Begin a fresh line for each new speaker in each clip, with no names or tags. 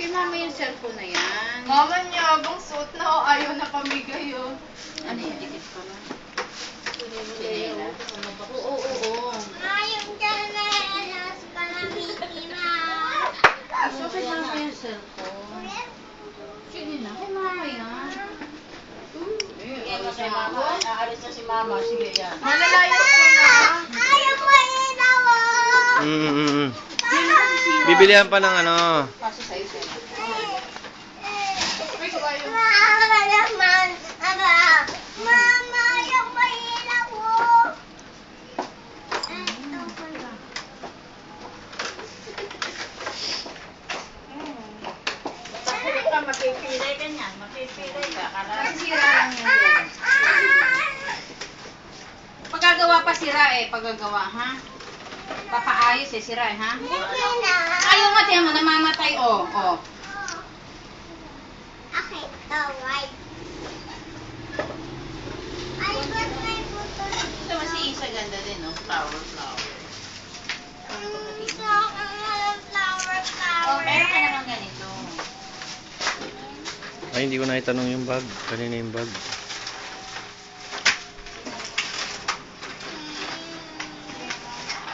kay mama yung cellphone na yan.
Mama niya, abang suot na o ayaw na pamigay yun.
Ano yung dikit pa na? Sinela? Oo.
Ayong janelas para Mickey Mouse.
So, kay mama yung cellphone. Sige na, kay mama yan.
Sige mo kay mama. Aalis na si mama. Sige yan.
Malalayas ko na.
Ayaw mo ilaw.
Bibilihan pa ng ano.
Kasi sa'yo, sa'yo.
Mama naman. Mama, ayaw mo ilaw.
Tapos ka, magpipilay ka niyan. Magpipilay ka.
Kasi sira lang yan. Pagkagawa pa sira paggagawa, ha? Papaayos sira ha? Ayaw nga, tiyan mo, namamatay, oh.
Okay, white. Ay, ba't may buto?
Ito mas isa ganda din, no? Flower. Oh, meron ka naman ganito.
Ay, hindi ko na itanong yung bag. Kanina yung bag.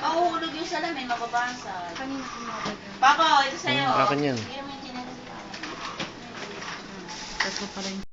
Mahuhulog yung salamin, mababasa.
Kanina ko mga
Pako, ito sa'yo.
Akin yan.
Hindi naman yung tinanong.
Tatlo pala yung